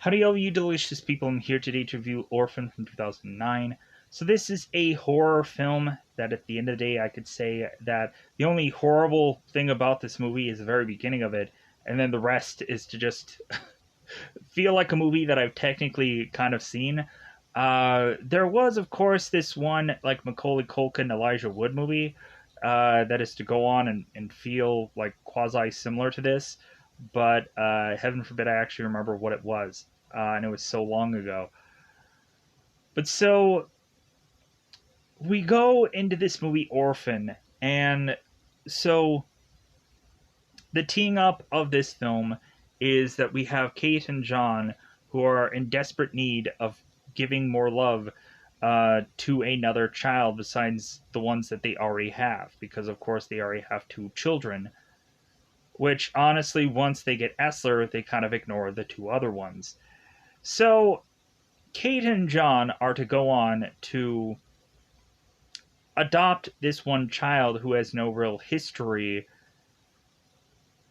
Howdy, all you delicious people. I'm here today to review Orphan from 2009. So, this is a horror film that at the end of the day, I could say that the only horrible thing about this movie is the very beginning of it, and then the rest is to just feel like a movie that I've technically kind of seen. There was, of course, this one, like Macaulay Culkin, Elijah Wood movie that is to go on and feel like quasi similar to this, but heaven forbid I actually remember what it was, and it was so long ago. But so we go into this movie Orphan, and so the teeing up of this film is that we have Kate and John who are in desperate need of giving more love to another child besides the ones that they already have, because of course they already have two children. Which honestly, once they get Essler, they kind of ignore the two other ones. So Kate and John are to go on to adopt this one child who has no real history,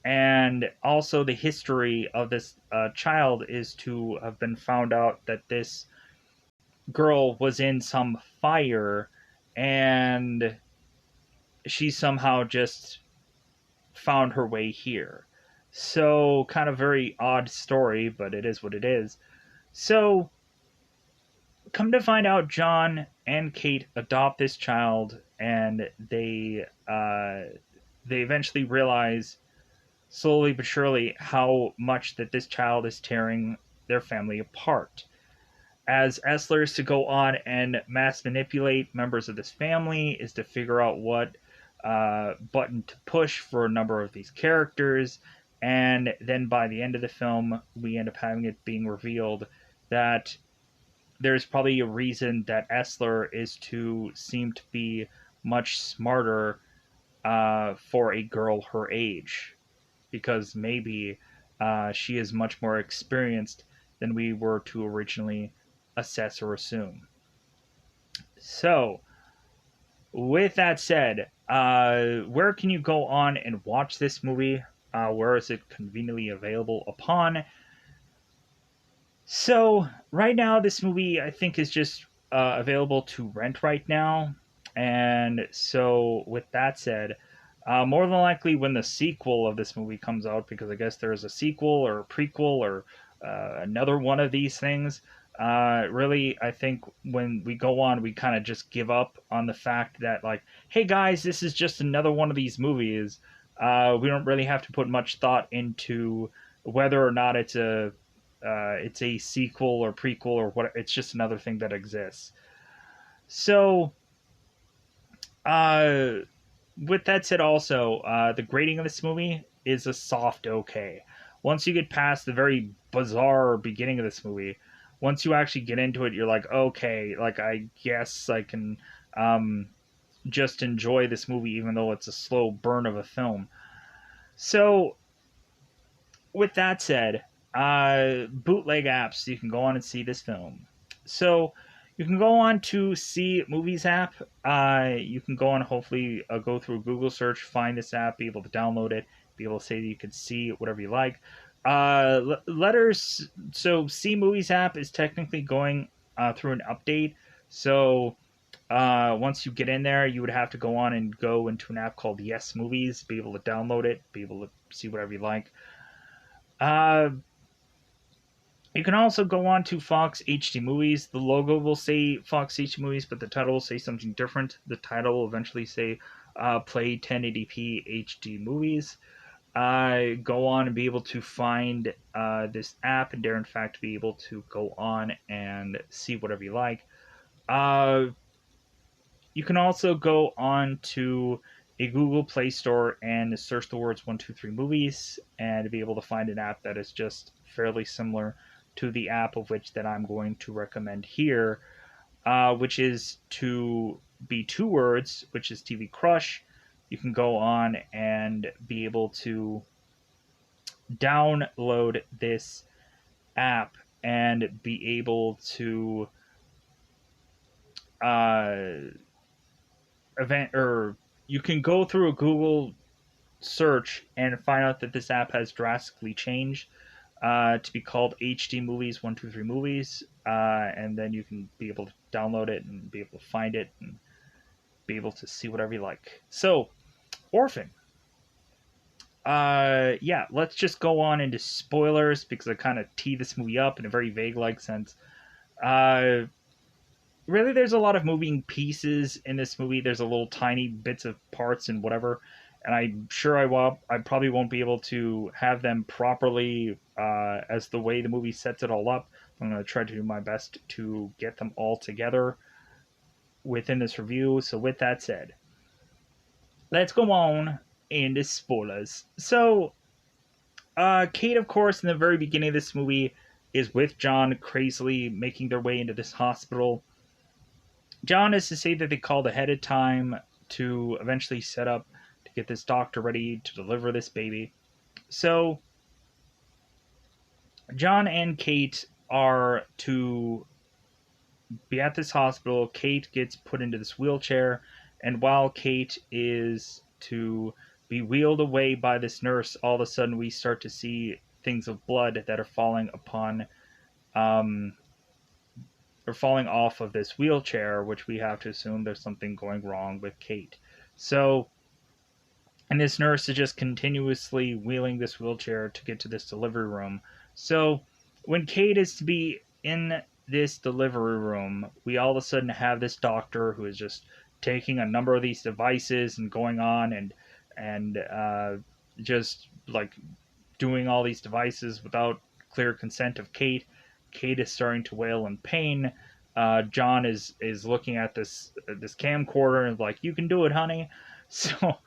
and also the history of this child is to have been found out that this girl was in some fire, and she somehow just found her way here. So, kind of very odd story, but it is what it is. So, come to find out, John and Kate adopt this child, and they eventually realize, slowly but surely, how much that this child is tearing their family apart. As Essler is to go on and mass manipulate members of this family, is to figure out what button to push for a number of these characters, and then by the end of the film, we end up having it being revealed that there's probably a reason that Essler is to seem to be much smarter for a girl her age, because maybe she is much more experienced than we were to originally assess or assume. So, with that said, where can you go on and watch this movie? Where is it conveniently available upon? So, right now, this movie I think is just available to rent right now. And so, with that said, more than likely when the sequel of this movie comes out, because I guess there is a sequel or a prequel or another one of these things. Really, I think when we go on, we kind of just give up on the fact that, like, hey guys, this is just another one of these movies. We don't really have to put much thought into whether or not it's a sequel or prequel or what. It's just another thing that exists. So, uh, with that said, also, the grading of this movie is a soft okay. Once you get past the very bizarre beginning of this movie, once you actually get into it, you're like, okay, like I guess I can just enjoy this movie, even though it's a slow burn of a film. So, with that said, bootleg apps, you can go on and see this film. So, you can go on to See Movies app. You can go on, hopefully, go through a Google search, find this app, be able to download it, be able to say that you can see whatever you like. Letters. So, See Movies app is technically going through an update. So, once you get in there, you would have to go on and go into an app called Yes Movies, be able to download it, be able to see whatever you like. Uh, you can also go on to Fox HD Movies. The logo will say Fox HD Movies, but the title will say something different. The title will eventually say Play 1080p HD Movies. Go on and be able to find this app, and dare in fact be able to go on and see whatever you like. Uh, you can also go on to a Google Play Store and search the words 123 Movies and be able to find an app that is just fairly similar to the app of which that I'm going to recommend here, which is to be two words, which is TV Crush. You can go on and be able to download this app and be able to uh, event or you can go through a Google search and find out that this app has drastically changed. to be called HD Movies 123 Movies, and then you can be able to download it and be able to find it and be able to see whatever you like. So, Orphan. Yeah, let's just go on into spoilers because I kind of tee this movie up in a very vague like sense. Uh, Really, there's a lot of moving pieces in this movie. There's a little tiny bits of parts and whatever, and I'm sure I probably won't be able to have them properly as the way the movie sets it all up. I'm going to try to do my best to get them all together within this review. So, with that said, let's go on into spoilers. So, Kate, of course, in the very beginning of this movie, is with John, crazily making their way into this hospital. John is to say that they called ahead of time to eventually set up to get this doctor ready to deliver this baby. So, John and Kate are to be at this hospital. Kate gets put into this wheelchair, and while Kate is to be wheeled away by this nurse, all of a sudden we start to see things of blood that are falling upon um, or falling off of this wheelchair, which we have to assume there's something going wrong with Kate. So, and this nurse is just continuously wheeling this wheelchair to get to this delivery room. So, when Kate is to be in this delivery room, we all of a sudden have this doctor who is just taking a number of these devices and going on and just like doing all these devices without clear consent of Kate. Kate is starting to wail in pain. John is looking at this camcorder and like, "You can do it, honey." So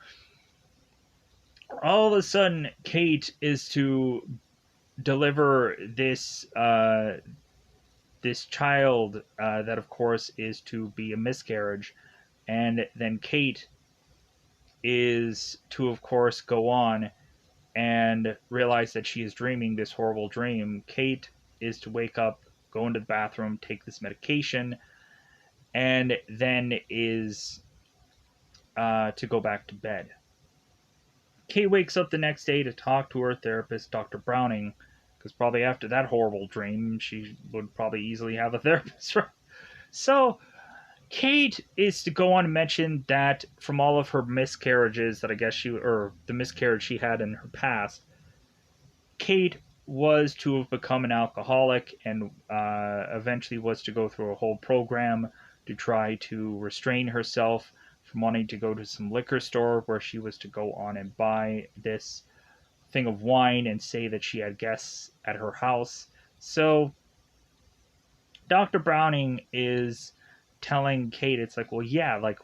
all of a sudden, Kate is to deliver this child that, of course, is to be a miscarriage, and then Kate is to, of course, go on and realize that she is dreaming this horrible dream. Kate is to wake up, go into the bathroom, take this medication, and then is to go back to bed. Kate wakes up the next day to talk to her therapist, Dr. Browning, because probably after that horrible dream, she would probably easily have a therapist. Right? So, Kate is to go on and mention that from all of her miscarriages that I guess or the miscarriage she had in her past, Kate was to have become an alcoholic and eventually was to go through a whole program to try to restrain herself from wanting to go to some liquor store where she was to go on and buy this thing of wine and say that she had guests at her house. So Dr. Browning is telling Kate, it's like, well, yeah, like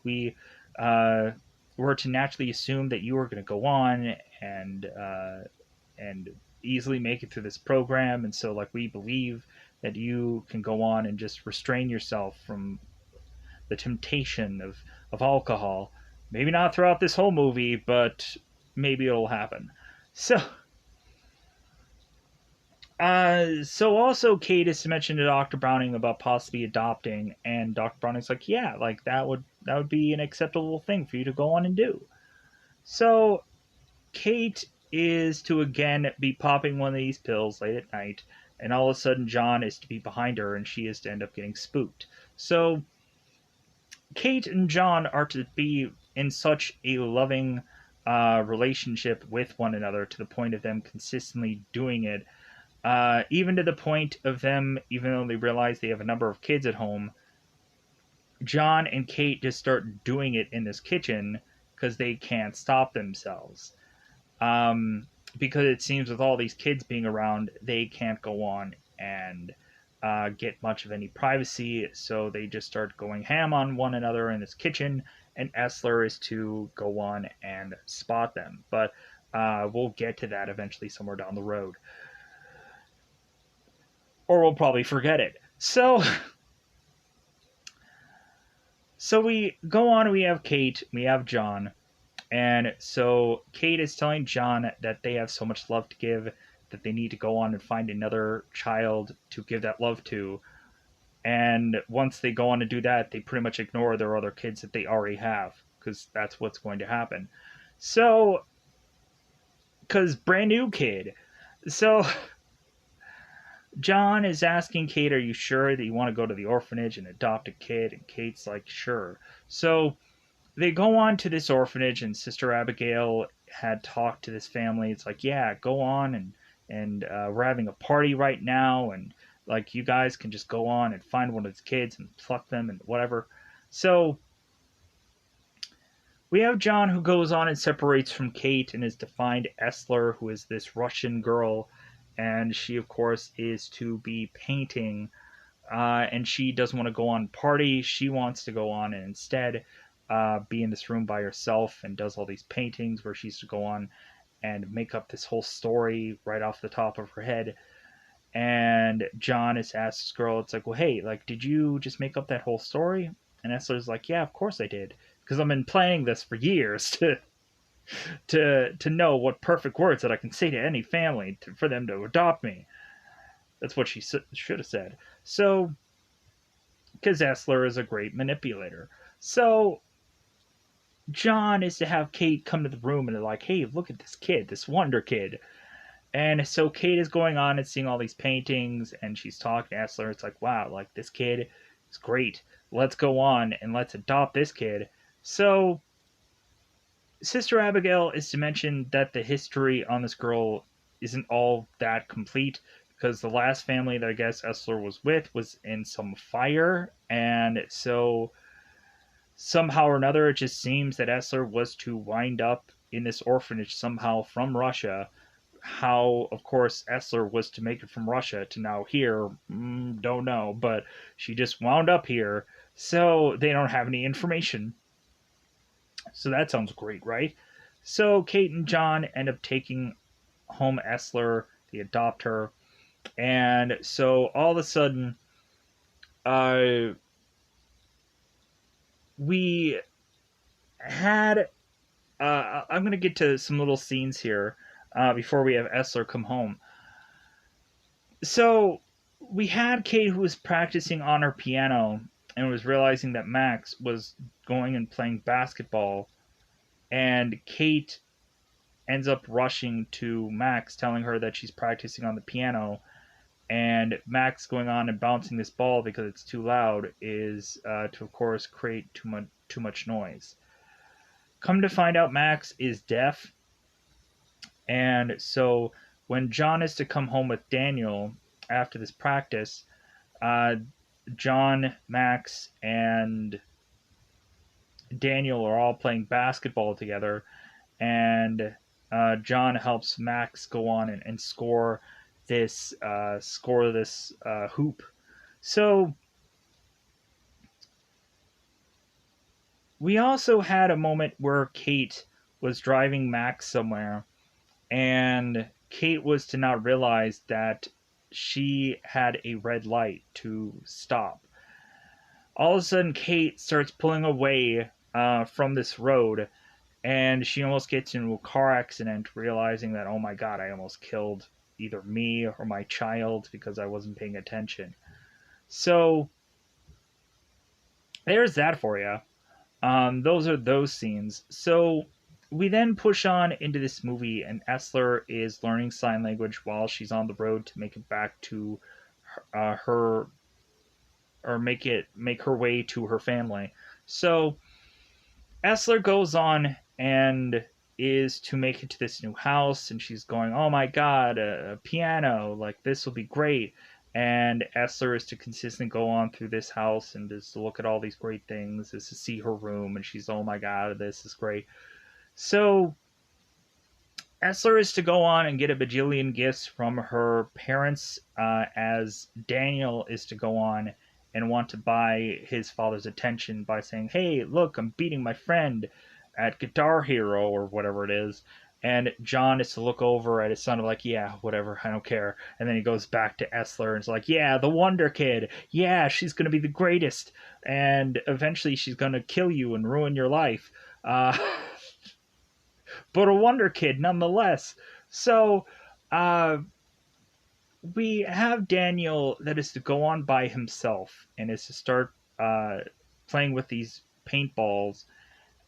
uh, were to naturally assume that you were going to go on and easily make it through this program, and so like we believe that you can go on and just restrain yourself from the temptation of alcohol. Maybe not throughout this whole movie, but maybe it'll happen. So so also Kate is to mention to Dr. Browning about possibly adopting, and Dr. Browning's like, yeah, like that would be an acceptable thing for you to go on and do. So Kate is to again be popping one of these pills late at night, and all of a sudden John is to be behind her, and she is to end up getting spooked. So Kate and John are to be in such a loving relationship with one another to the point of them consistently doing it even to the point of them, even though they realize they have a number of kids at home, John and Kate just start doing it in this kitchen because they can't stop themselves. Because it seems with all these kids being around, they can't go on and get much of any privacy, so they just start going ham on one another in this kitchen, and Essler is to go on and spot them. But we'll get to that eventually somewhere down the road. Or we'll probably forget it. So we go on, we have Kate, we have John, and so Kate is telling John that they have so much love to give that they need to go on and find another child to give that love to. And once they go on to do that, they pretty much ignore their other kids that they already have, because that's what's going to happen. So, because brand new kid. So John is asking Kate, "Are you sure that you want to go to the orphanage and adopt a kid?" And Kate's like, "Sure." So they go on to this orphanage, and Sister Abigail had talked to this family. It's like, "Yeah, go on, and we're having a party right now, and like you guys can just go on and find one of the kids and pluck them and whatever." So we have John, who goes on and separates from Kate and is to find Essler, who is this Russian girl, and she, of course, is to be painting. And she doesn't want to go on party. She wants to go on and instead be in this room by herself and does all these paintings where she's to go on and make up this whole story right off the top of her head. And John is asked this girl, it's like, "Well, hey, like, did you just make up that whole story?" And Essler's like, "Yeah, of course I did, because I've been planning this for years to know what perfect words that I can say to any family for them to adopt me." That's what she should have said. So, because Essler is a great manipulator. So, John is to have Kate come to the room and they're like, "Hey, look at this kid, this wonder kid." And so Kate is going on and seeing all these paintings and she's talking to Essler. It's like, "Wow, like this kid is great. Let's go on and let's adopt this kid." So Sister Abigail is to mention that the history on this girl isn't all that complete, because the last family that I guess Essler was with was in some fire, and so somehow or another it just seems that Essler was to wind up in this orphanage somehow from Russia. How, of course, Essler was to make it from Russia to now here, don't know, but she just wound up here, so they don't have any information. So that sounds great, right? So Kate and John end up taking home Essler. They adopt her, and so all of a sudden, uh, we had. I'm gonna get to some little scenes here before we have Essler come home. So we had Kate, who was practicing on her piano and was realizing that Max was going and playing basketball, and Kate ends up rushing to Max, telling her that she's practicing on the piano, and Max going on and bouncing this ball because it's too loud is to, of course, create too much noise. Come to find out, Max is deaf, and so when John is to come home with Daniel after this practice, uh, John, Max, and Daniel are all playing basketball together, and John helps Max go on and score this hoop. So we also had a moment where Kate was driving Max somewhere, and Kate was to not realize that she had a red light to stop. All of a sudden, Kate starts pulling away from this road, and she almost gets into a car accident, realizing that, oh my god, I almost killed either me or my child because I wasn't paying attention. So there's that for you. Those are those scenes. So we then push on into this movie, and Essler is learning sign language while she's on the road to make it back to her, or make her way to her family. So Essler goes on and is to make it to this new house, and she's going, "Oh my god, a piano! Like this will be great." And Essler is to consistently go on through this house and just to look at all these great things, is to see her room, and she's, "Oh my god, this is great." So Essler is to go on and get a bajillion gifts from her parents, as Daniel is to go on and want to buy his father's attention by saying, "Hey, look, I'm beating my friend at Guitar Hero," or whatever it is. And John is to look over at his son, like, "Yeah, whatever, I don't care." And then he goes back to Essler and is like, "Yeah, the Wonder Kid. Yeah, she's going to be the greatest. And eventually she's going to kill you and ruin your life." But a Wonder Kid nonetheless. So, uh, we have Daniel that is to go on by himself and is to start playing with these paintballs.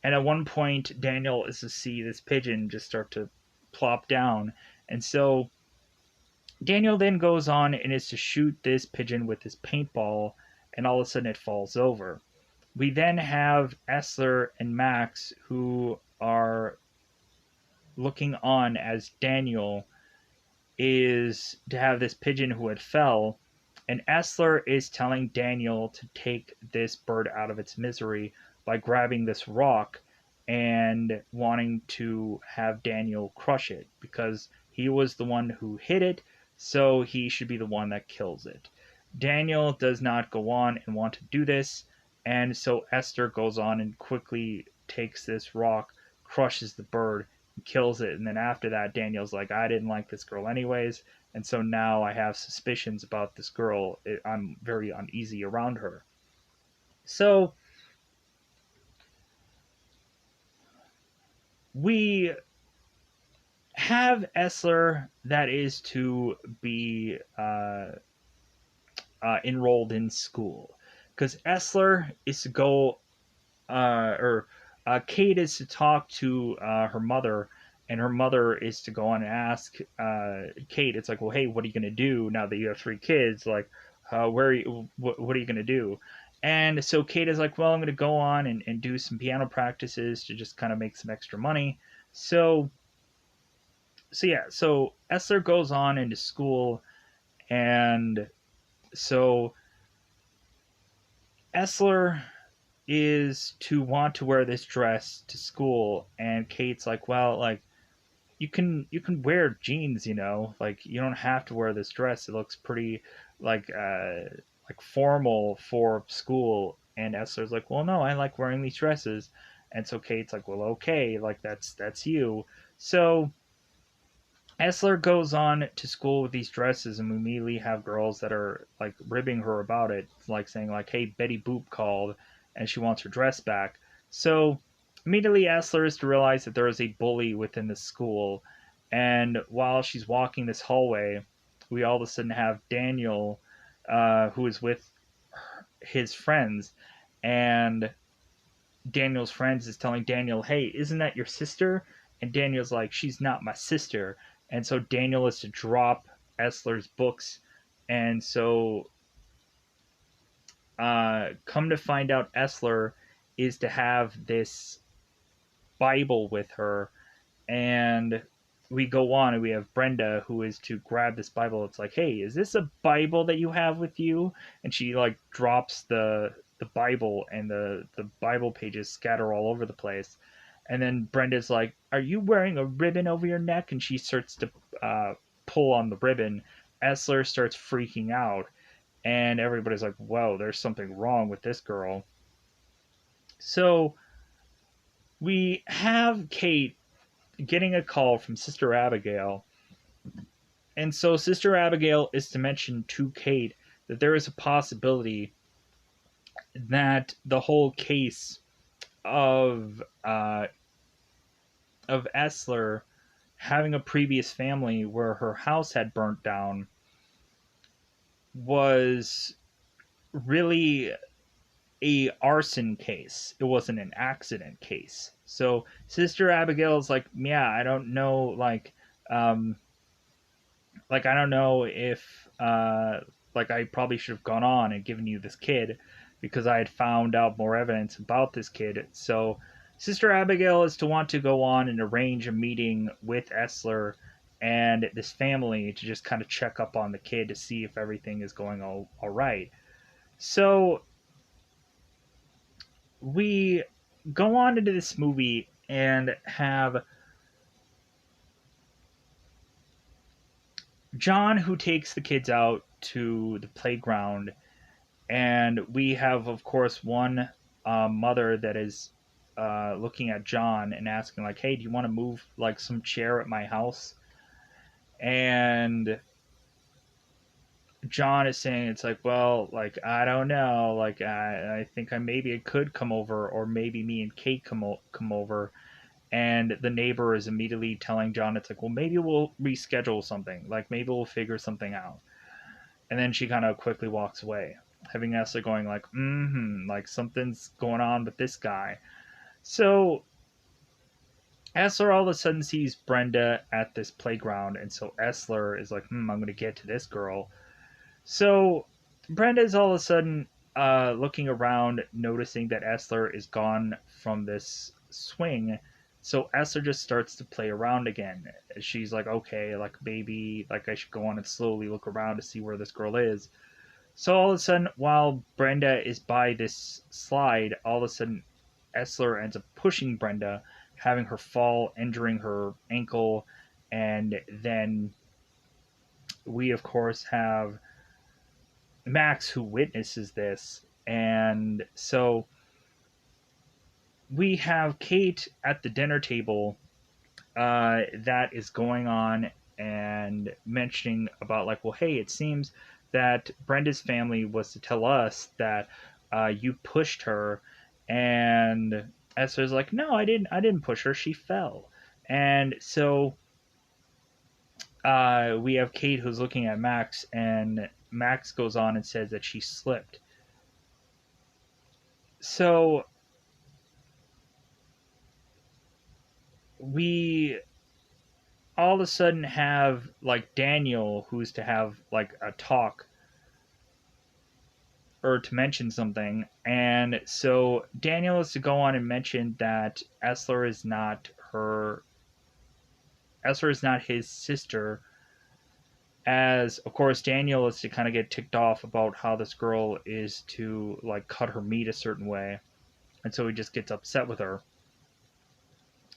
And at one point, Daniel is to see this pigeon just start to plop down. And so Daniel then goes on and is to shoot this pigeon with his paintball, and all of a sudden it falls over. We then have Essler and Max who are looking on as Daniel is to have this pigeon who had fell, and Essler is telling Daniel to take this bird out of its misery by grabbing this rock and wanting to have Daniel crush it because he was the one who hit it, so he should be the one that kills it. Daniel does not go on and want to do this, and so Esther goes on and quickly takes this rock, crushes the bird, kills it, and then after that Daniel's like, I didn't like this girl anyways, and so now I have suspicions about this girl. I'm very uneasy around her. So we have Essler that is to be enrolled in school because Essler is to go or Kate is to talk to her mother, and her mother is to go on and ask Kate. It's like, well, hey, what are you gonna do now that you have three kids? Like, where are you, what are you gonna do? And so Kate is like, well, I'm gonna go on and do some piano practices to just kind of make some extra money. So so Esther goes on into school, and so Essler is to want to wear this dress to school, and Kate's like, well, like you can wear jeans, like you don't have to wear this dress. It looks pretty like formal for school. And Esther's like, well, no, I like wearing these dresses. And so Kate's like, well, okay, like that's you. So Essler goes on to school with these dresses, and we immediately have girls that are like ribbing her about it, like saying like, "Hey, Betty Boop called, and she wants her dress back." So immediately, Essler is to realize that there is a bully within the school, and while she's walking this hallway, we all of a sudden have Daniel, who is with his friends, and Daniel's friends is telling Daniel, "Hey, isn't that your sister?" And Daniel's like, "She's not my sister." And so Daniel is to drop Essler's books. And so come to find out, Essler is to have this Bible with her, and we go on and we have Brenda who is to grab this Bible. It's like, hey, is this a Bible that you have with you? And she like drops the Bible, and the Bible pages scatter all over the place. And then Brenda's like, are you wearing a ribbon over your neck? And she starts to pull on the ribbon. Essler starts freaking out, and everybody's like, whoa, there's something wrong with this girl. So we have Kate getting a call from Sister Abigail. And so Sister Abigail is to mention to Kate that there is a possibility that the whole case of Essler having a previous family where her house had burnt down was really a arson case. It wasn't an accident case. So Sister Abigail is like, yeah, I don't know, um, I don't know if I probably should have gone on and given you this kid because I had found out more evidence about this kid. So Sister Abigail is to want to go on and arrange a meeting with Essler and this family to just kind of check up on the kid to see if everything is going all right. So we go on into this movie and have John who takes the kids out to the playground, and we have, of course, one mother that is looking at John and asking, like, "Hey, do you want to move like some chair at my house?" And John is saying, "It's like, well, like I don't know, like I think I maybe it could come over, or maybe me and Kate come over." And the neighbor is immediately telling John, "It's like, well, maybe we'll reschedule something, like maybe we'll figure something out." And then she kind of quickly walks away, having Esther going like, like something's going on with this guy. So Essler all of a sudden sees Brenda at this playground, and so Essler is like, I'm going to get to this girl. So Brenda is all of a sudden looking around, noticing that Essler is gone from this swing. So Essler just starts to play around again. She's like, okay, like maybe like I should go on and slowly look around to see where this girl is. So all of a sudden, while Brenda is by this slide, all of a sudden Essler ends up pushing Brenda, having her fall, injuring her ankle, and then we of course have Max who witnesses this, and so we have Kate at the dinner table that is going on and mentioning about like, well, hey, it seems that Brenda's family was to tell us that you pushed her, and Esther's like, no, I didn't push her, she fell. And so we have Kate who's looking at Max, and Max goes on and says that she slipped. So we all of a sudden have like Daniel who's to have like a talk or to mention something, and so Daniel is to go on and mention that her Essler is not his sister, as of course Daniel is to kind of get ticked off about how this girl is to like cut her meat a certain way, and so he just gets upset with her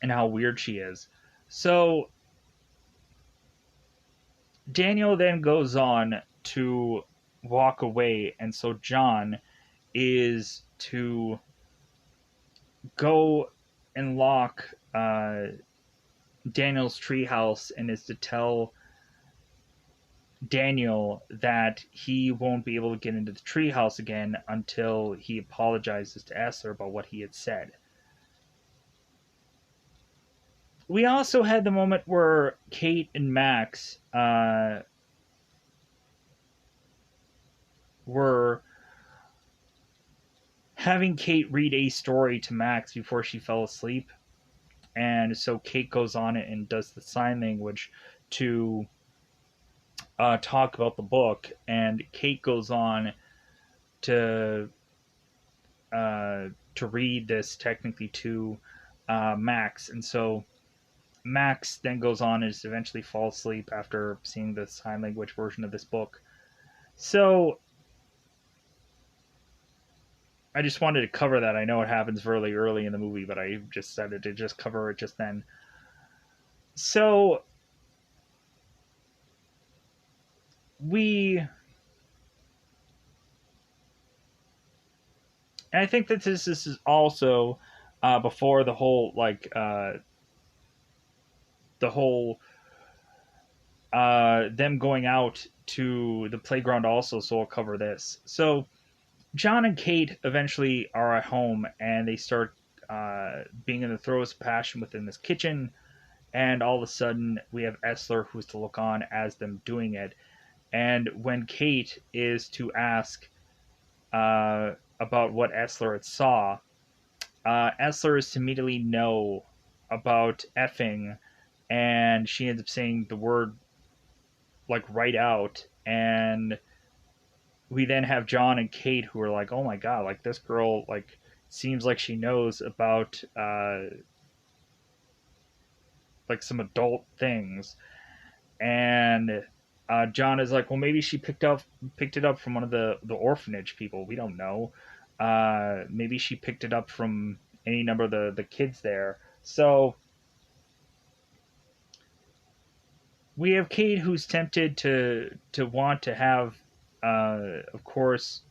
and how weird she is. So Daniel then goes on to walk away, and so John is to go and lock Daniel's treehouse and is to tell Daniel that he won't be able to get into the treehouse again until he apologizes to Esther about what he had said. We also had the moment where Kate and Max were having Kate read a story to Max before she fell asleep. And so Kate goes on it and does the sign language to talk about the book. And Kate goes on to to read this technically to Max. And so Max then goes on and just eventually falls asleep after seeing the sign language version of this book. So I just wanted to cover that. I know it happens really early in the movie, but I just decided to just cover it just then. So we, and I think that this is also before the whole them going out to the playground also. So I'll cover this. So John and Kate eventually are at home and they start being in the throes of passion within this kitchen. And all of a sudden, we have Essler who's to look on as them doing it. And when Kate is to ask about what Essler had saw, Essler is to immediately know about effing, and she ends up saying the word like right out. And we then have John and Kate who are like, "Oh my god! Like this girl, like seems like she knows about like some adult things." And John is like, "Well, maybe she picked it up from one of the orphanage people. We don't know. Maybe she picked it up from any number of the kids there." So we have Kate who's tempted to want to have, of course,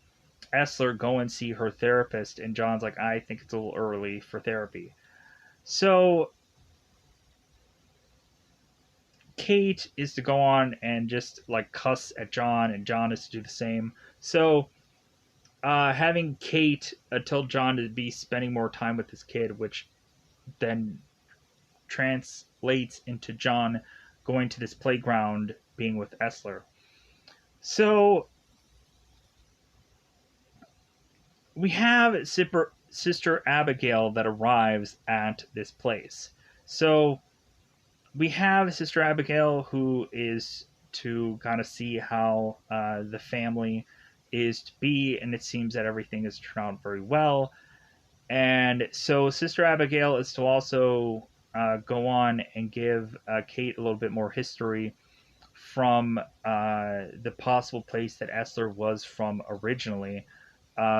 Essler go and see her therapist, and John's like, "I think it's a little early for therapy." So Kate is to go on and just like cuss at John, and John is to do the same. So having Kate tell John to be spending more time with his kid, which then translates into John going to this playground being with Essler. So we have Sister Abigail that arrives at this place. So we have Sister Abigail, who is to kind of see how the family is to be, and it seems that everything has turned out very well. And so Sister Abigail is to also go on and give Kate a little bit more history from the possible place that Essler was from originally,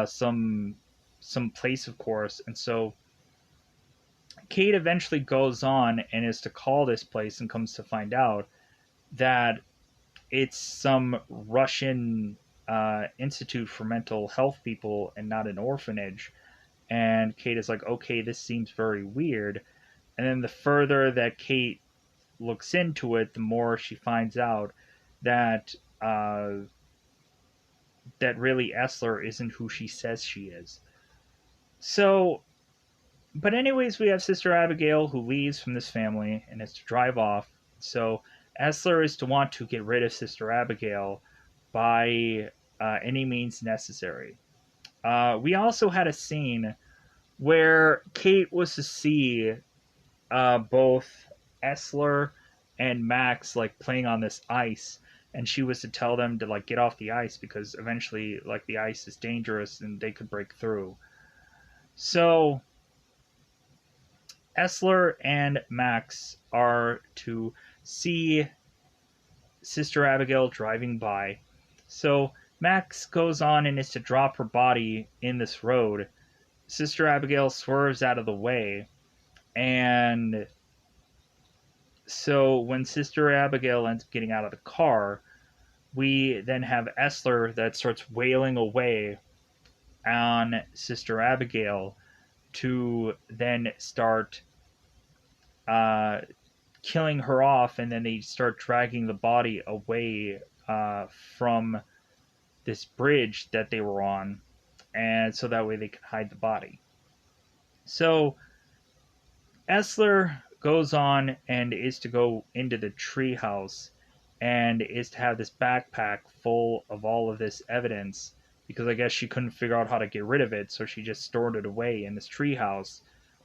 some place, of course. And so Kate eventually goes on and is to call this place and comes to find out that it's some Russian institute for mental health people and not an orphanage. And Kate is like, okay, this seems very weird. And then the further that Kate looks into it, the more she finds out that that really Essler isn't who she says she is. So, but anyways, we have Sister Abigail who leaves from this family and is to drive off. So Essler is to want to get rid of Sister Abigail by any means necessary. We also had a scene where Kate was to see both Essler and Max like playing on this ice, and she was to tell them to like get off the ice because eventually like the ice is dangerous and they could break through. So Essler and Max are to see Sister Abigail driving by. So Max goes on and is to drop her body in this road. Sister Abigail swerves out of the way, and so when Sister Abigail ends up getting out of the car, we then have Essler that starts wailing away on Sister Abigail to then start uh, killing her off, and then they start dragging the body away from this bridge that they were on, and so that way they can hide the body. So Essler goes on and is to go into the treehouse and is to have this backpack full of all of this evidence because I guess she couldn't figure out how to get rid of it, so she just stored it away in this treehouse,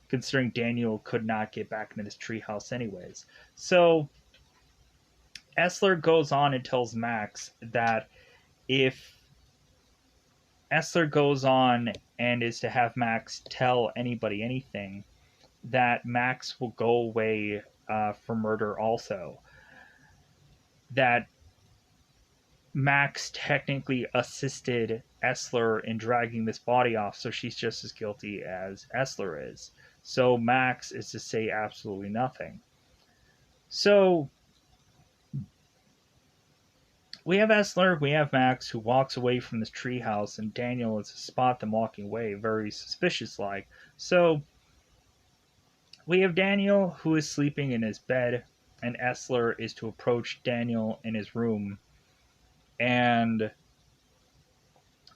considering Daniel could not get back into this treehouse anyways. So Essler goes on and tells Max that if Essler goes on and is to have Max tell anybody anything, that Max will go away for murder also. That Max technically assisted Essler in dragging this body off, so she's just as guilty as Essler is. So Max is to say absolutely nothing. So we have Essler, we have Max, who walks away from this treehouse, and Daniel is to spot them walking away, very suspicious like. So we have Daniel, who is sleeping in his bed, and Essler is to approach Daniel in his room and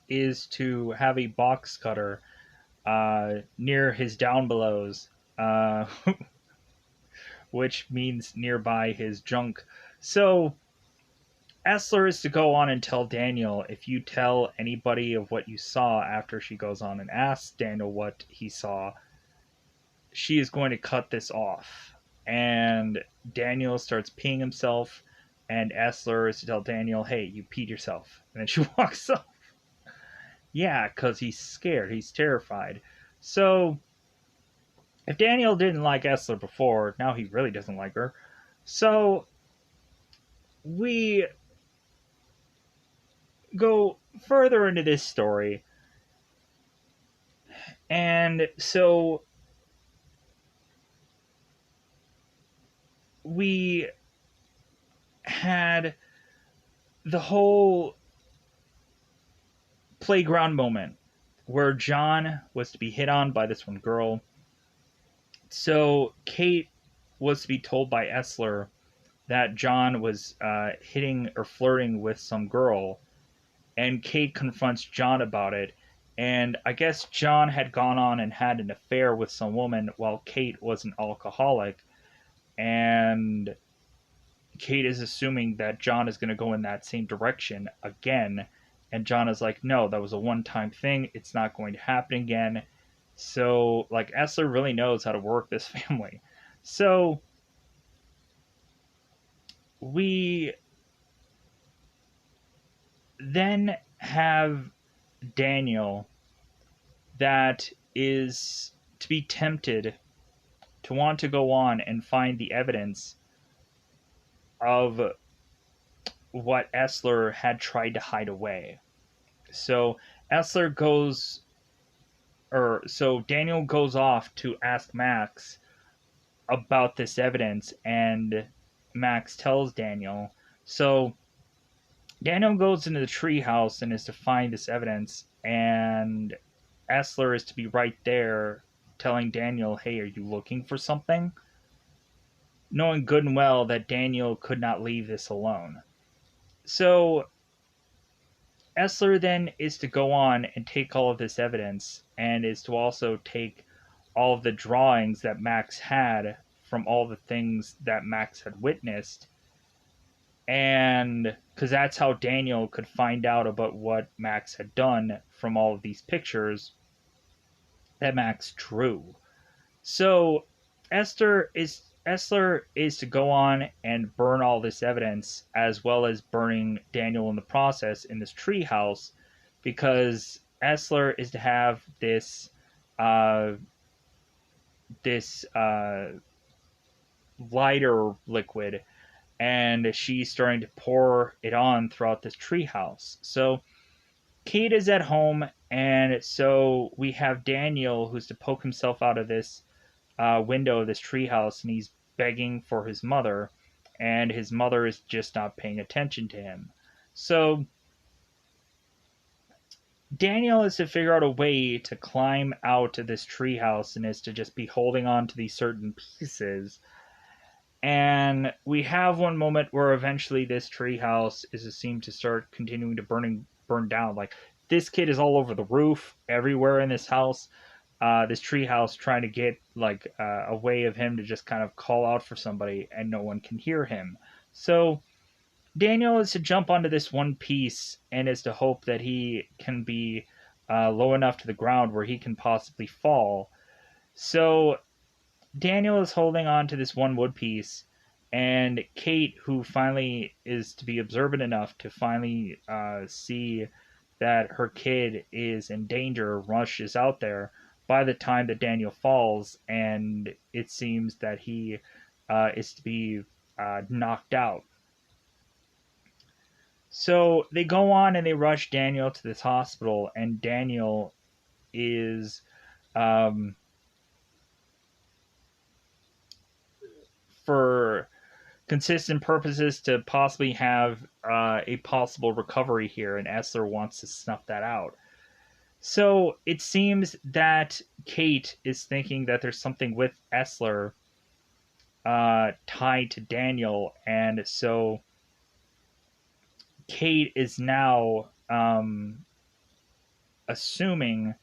is to have a box cutter near his down belows, which means nearby his junk. So Essler is to go on and tell Daniel, if you tell anybody of what you saw after she goes on and asks Daniel what he saw, she is going to cut this off. And Daniel starts peeing himself, and Essler is to tell Daniel, hey, you peed yourself. And then she walks off. Yeah, because he's scared. He's terrified. So, if Daniel didn't like Essler before, now he really doesn't like her. So, we go further into this story. And so, we had the whole playground moment where John was to be hit on by this one girl. So Kate was to be told by Essler that John was hitting or flirting with some girl, and Kate confronts John about it. And I guess John had gone on and had an affair with some woman while Kate was an alcoholic, and Kate is assuming that John is going to go in that same direction again. And John is like, no, that was a one time thing. It's not going to happen again. So, like, Essler really knows how to work this family. So we then have Daniel that is to be tempted to want to go on and find the evidence of what Essler had tried to hide away. So Essler goes, or so Daniel goes off to ask Max about this evidence, and Max tells Daniel. So Daniel goes into the treehouse and is to find this evidence, and Essler is to be right there telling Daniel, hey, are you looking for something? Knowing good and well that Daniel could not leave this alone. So Essler then is to go on and take all of this evidence and is to also take all of the drawings that Max had from all the things that Max had witnessed. And because that's how Daniel could find out about what Max had done from all of these pictures that Max drew. So Essler is to go on and burn all this evidence, as well as burning Daniel in the process in this treehouse, because Essler is to have uh, this lighter liquid, and she's starting to pour it on throughout this treehouse. So Kate is at home, and so we have Daniel who's to poke himself out of this window of this treehouse, and he's begging for his mother, and his mother is just not paying attention to him. So Daniel is to figure out a way to climb out of this treehouse, and is to just be holding on to these certain pieces. And we have one moment where eventually this treehouse is seem to start continuing to burn down. Like, this kid is all over the roof, everywhere in this house. This treehouse trying to get like a way of him to just kind of call out for somebody, and no one can hear him. So Daniel is to jump onto this one piece and is to hope that he can be low enough to the ground where he can possibly fall. So Daniel is holding on to this one wood piece, and Kate, who finally is to be observant enough to finally see that her kid is in danger, rushes out there by the time that Daniel falls, and it seems that he is to be knocked out. So they go on and they rush Daniel to this hospital, and Daniel is um, for consistent purposes to possibly have a possible recovery here, and Essler wants to snuff that out. So it seems that Kate is thinking that there's something with Essler tied to Daniel, and so Kate is now assuming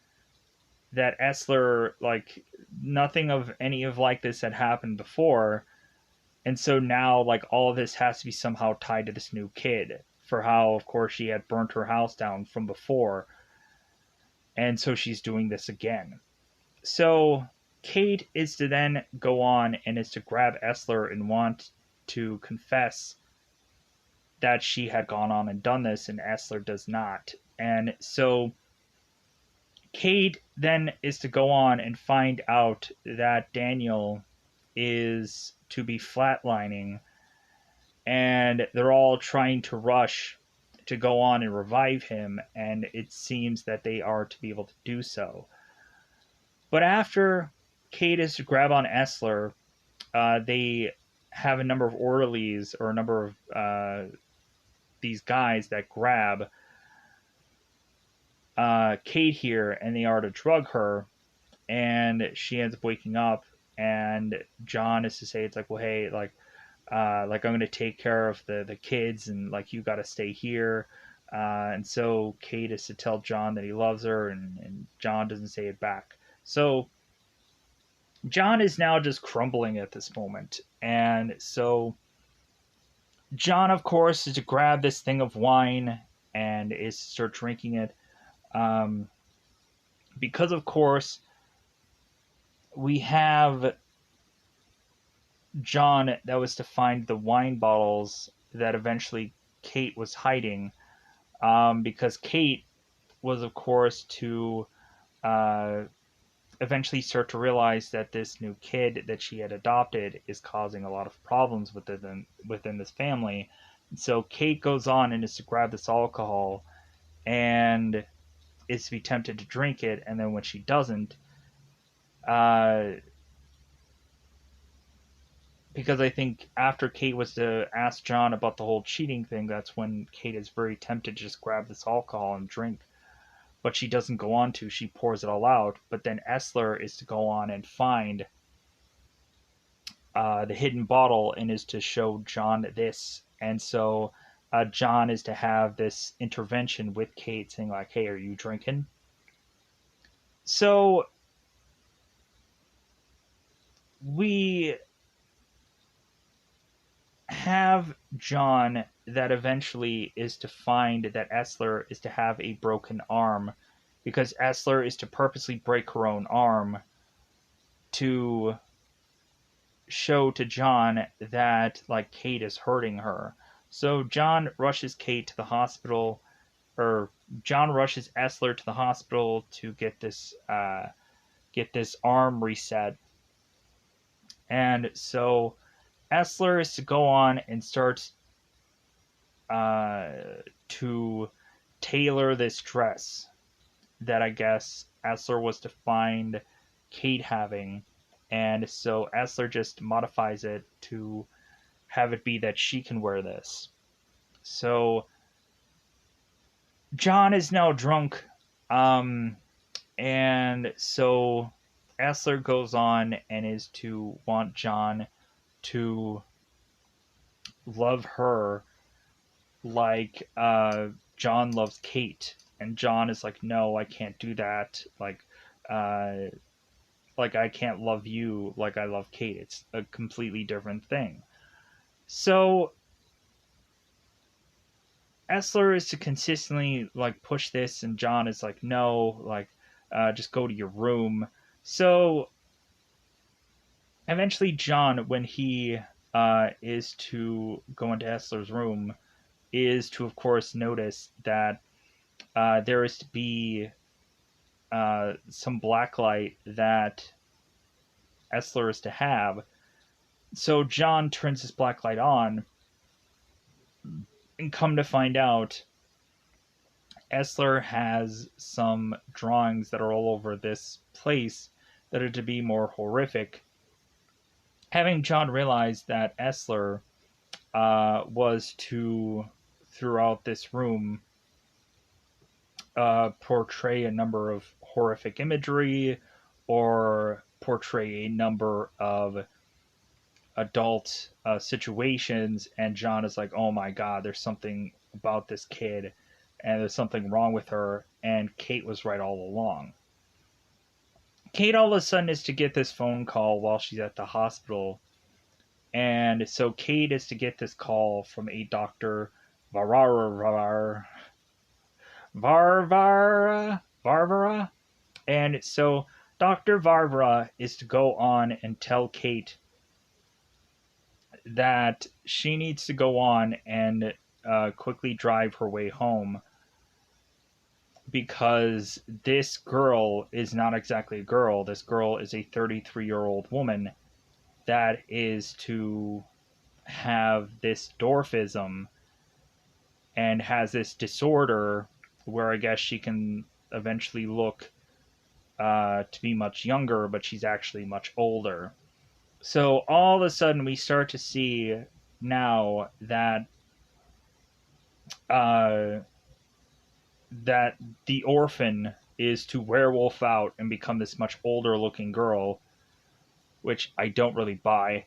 that Essler, like, nothing of any of like this had happened before, and so now, like, all of this has to be somehow tied to this new kid, for how, of course, she had burnt her house down from before. And so she's doing this again. So Kate is to then go on and is to grab Essler and want to confess that she had gone on and done this, and Essler does not. And so Kate then is to go on and find out that Daniel is to be flatlining, and they're all trying to rush to go on and revive him, and it seems that they are to be able to do so. But after Kate is to grab on Essler, they have a number of orderlies, or a number of these guys that grab Kate here, and they are to drug her, and she ends up waking up, and John is to say, it's like, well, hey, like I'm gonna take care of the kids, and like, you got to stay here. And so Kate is to tell John that he loves her, and John doesn't say it back. So John is now just crumbling at this moment, and so John, of course, is to grab this thing of wine and is to start drinking it, um, because of course we have John that was to find the wine bottles that eventually Kate was hiding, because Kate was, of course, to uh, eventually start to realize that this new kid that she had adopted is causing a lot of problems within this family. So Kate goes on and is to grab this alcohol and is to be tempted to drink it, and then when she doesn't, uh, because I think after Kate was to ask John about the whole cheating thing, that's when Kate is very tempted to just grab this alcohol and drink. But she doesn't go on to. She pours it all out. But then Essler is to go on and find the hidden bottle and is to show John this. And so John is to have this intervention with Kate, saying like, "Hey, are you drinking?" So we have John that eventually is to find that Essler is to have a broken arm because Essler is to purposely break her own arm to show to John that like Kate is hurting her. So John rushes Kate to the hospital, or John rushes Essler to the hospital to get this arm reset. And so Essler is to go on and start uh, to tailor this dress that I guess Essler was to find Kate having. And so Essler just modifies it to have it be that she can wear this. So John is now drunk. Um, and so Essler goes on and is to want John to love her like John loves Kate, and John is like, no, I can't do that. Uh, like I can't love you like I love Kate. It's a completely different thing. So Essler is to consistently like push this, and John is like, no, like just go to your room. So eventually, John, when he is to go into Essler's room, is to of course notice that there is to be some blacklight that Essler is to have. So John turns his blacklight on, and come to find out, Essler has some drawings that are all over this place that are to be more horrific. Having John realize that Essler was to, throughout this room, portray a number of horrific imagery or portray a number of adult situations, and John is like, oh my god, there's something about this kid and there's something wrong with her, and Kate was right all along. Kate all of a sudden is to get this phone call while she's at the hospital, and so Kate is to get this call from a Dr. Varvara, and so Dr. Varvara is to go on and tell Kate that she needs to go on and quickly drive her way home because this girl is not exactly a girl. This girl is a 33-year-old woman that is to have this dwarfism and has this disorder where I guess she can eventually look to be much younger, but she's actually much older. So all of a sudden, we start to see now that uh, that the orphan is to werewolf out and become this much older looking girl, which I don't really buy.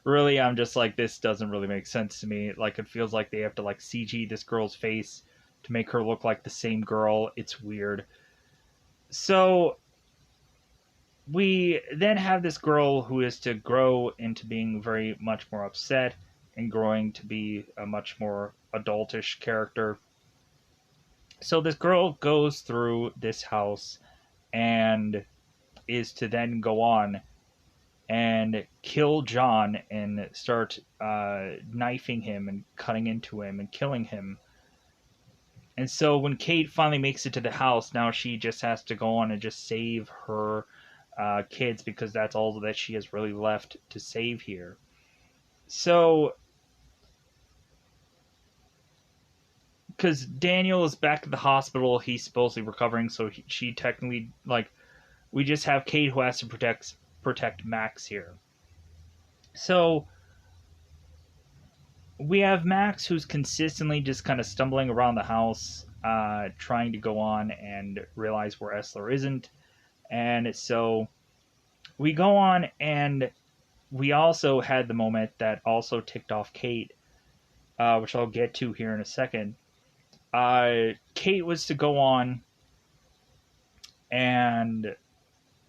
Really, I'm just like, this doesn't really make sense to me. Like, it feels like they have to like CG this girl's face to make her look like the same girl. It's weird. So we then have this girl who is to grow into being very much more upset and growing to be a much more adultish character. So this girl goes through this house and is to then go on and kill John and start knifing him and cutting into him and killing him. And so when Kate finally makes it to the house, now she just has to go on and just save her kids, because that's all that she has really left to save here. So, because Daniel is back at the hospital, he's supposedly recovering, so she technically, like, we just have Kate who has to protect Max here. So we have Max who's consistently just kind of stumbling around the house, trying to go on and realize where Essler isn't. And so we go on, and we also had the moment that also ticked off Kate, which I'll get to here in a second. Kate was to go on and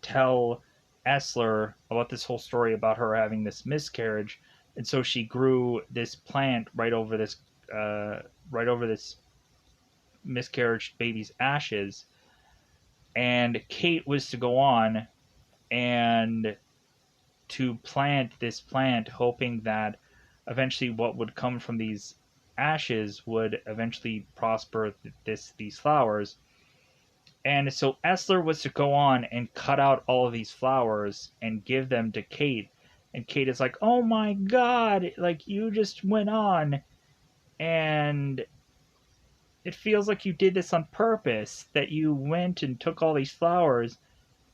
tell Essler about this whole story about her having this miscarriage, and so she grew this plant right over this miscarriage baby's ashes. And Kate was to go on and to plant this plant, hoping that eventually what would come from these ashes would eventually prosper these flowers. And so Essler was to go on and cut out all of these flowers and give them to Kate. And Kate is like, "Oh my god, like you just went on and it feels like you did this on purpose, that you went and took all these flowers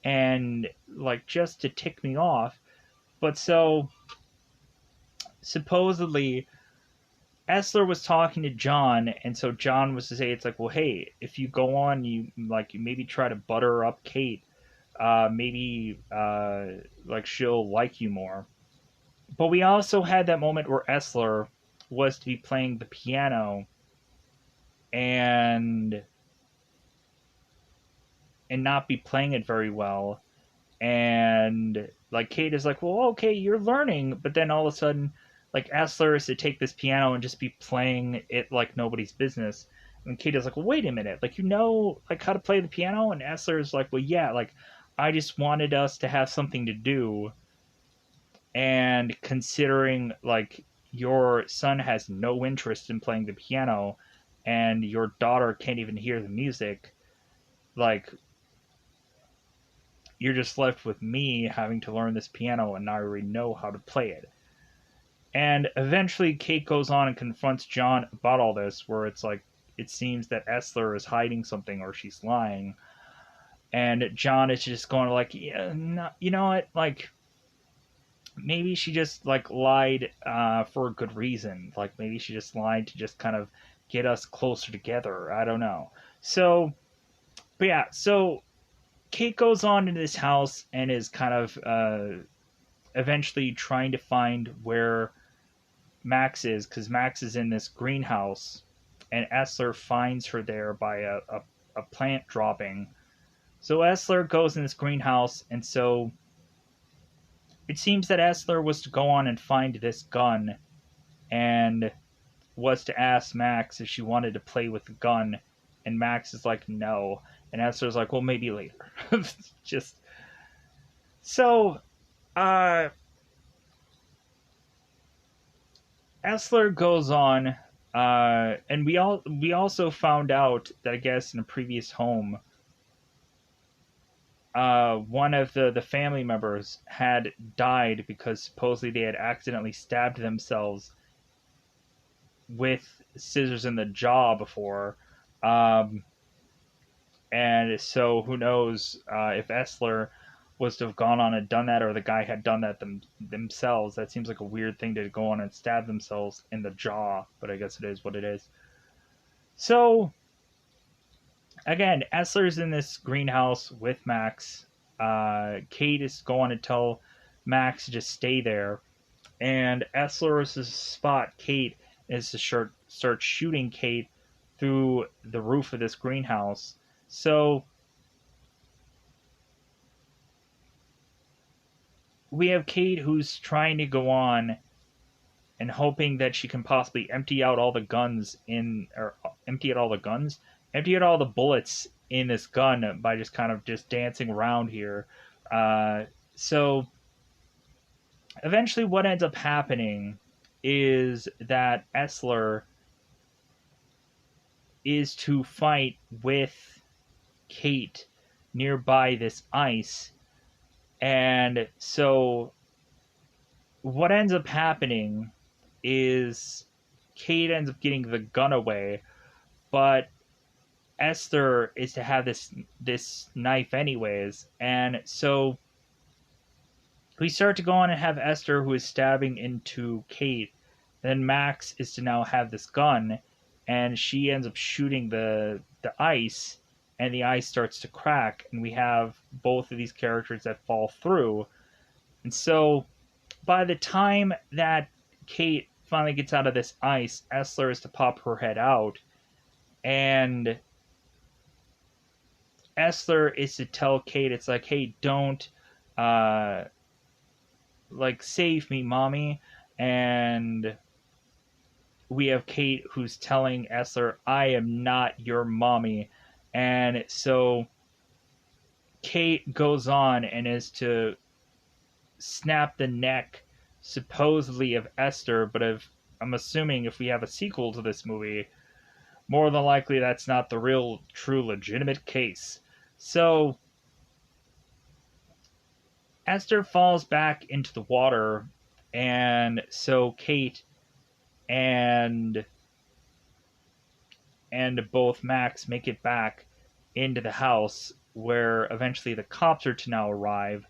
and like just to tick me off." But so supposedly Essler was talking to John, and so John was to say, it's like, well, hey, if you go on, you maybe try to butter up Kate, maybe like she'll like you more. But we also had that moment where Essler was to be playing the piano and not be playing it very well, and like Kate is like, well, okay, you're learning, but then all of a sudden, like Essler is to take this piano and just be playing it like nobody's business. And Kate is like, well, wait a minute, like, you know, like how to play the piano? And Essler is like, well, yeah, like I just wanted us to have something to do, and considering like your son has no interest in playing the piano and your daughter can't even hear the music, like you're just left with me having to learn this piano, and I already know how to play it. And eventually, Kate goes on and confronts John about all this, where it's like, it seems that Essler is hiding something or she's lying. And John is just going like, yeah, no, you know what? Like, maybe she just like lied for a good reason. Like, maybe she just lied to just kind of get us closer together. I don't know. So, but yeah, so Kate goes on into this house and is kind of eventually trying to find where Max is, because Max is in this greenhouse, and Essler finds her there by a plant dropping. So Essler goes in this greenhouse, and so it seems that Essler was to go on and find this gun and was to ask Max if she wanted to play with the gun, and Max is like, no. And Essler's like, well, maybe later. Just so Essler goes on, and we also found out that, I guess, in a previous home, one of the family members had died because supposedly they had accidentally stabbed themselves with scissors in the jaw before. Um, and so who knows if Essler was to have gone on and done that, or the guy had done that themselves. That seems like a weird thing to go on and stab themselves in the jaw, but I guess it is what it is. So again, Essler's in this greenhouse with Max. Kate is going to tell Max to just stay there, and Essler is to spot Kate, is to start shooting Kate through the roof of this greenhouse. So we have Kate who's trying to go on and hoping that she can possibly empty out all the guns in, or empty out all the bullets in this gun by just kind of just dancing around here. So eventually, what ends up happening is that Essler is to fight with Kate nearby this ice. And so what ends up happening is Kate ends up getting the gun away, but Esther is to have this knife anyways. And so we start to go on and have Esther, who is stabbing into Kate. And then Max is to now have this gun, and she ends up shooting the ice, and the ice starts to crack, and we have both of these characters that fall through. And so by the time that Kate finally gets out of this ice, Essler is to pop her head out, and Essler is to tell Kate, it's like, hey, don't uh like save me, mommy. And we have Kate who's telling Essler, I am not your mommy. And so Kate goes on and is to snap the neck, supposedly, of Esther, but if I'm assuming if we have a sequel to this movie, more than likely that's not the real, true, legitimate case. So Esther falls back into the water, and so Kate and both Max make it back into the house, where eventually the cops are to now arrive,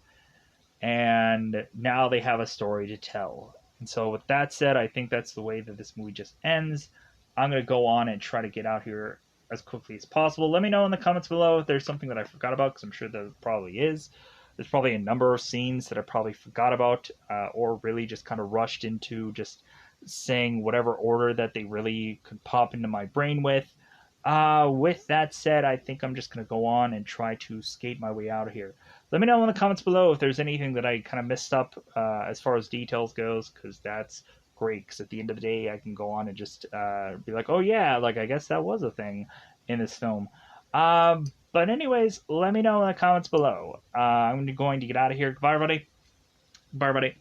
and now they have a story to tell. And so, with that said, I think that's the way that this movie just ends. I'm going to go on and try to get out here as quickly as possible. Let me know in the comments below if there's something that I forgot about, because I'm sure there probably is. There's probably a number of scenes that I probably forgot about, or really just kind of rushed into just saying whatever order that they really could pop into my brain with. With that said, I think I'm just going to go on and try to skate my way out of here. Let me know in the comments below if there's anything that I kind of messed up as far as details goes, because that's great. Because at the end of the day, I can go on and just be like, oh yeah, like I guess that was a thing in this film. But anyways, let me know in the comments below. I'm going to get out of here. Goodbye, everybody. Bye, everybody.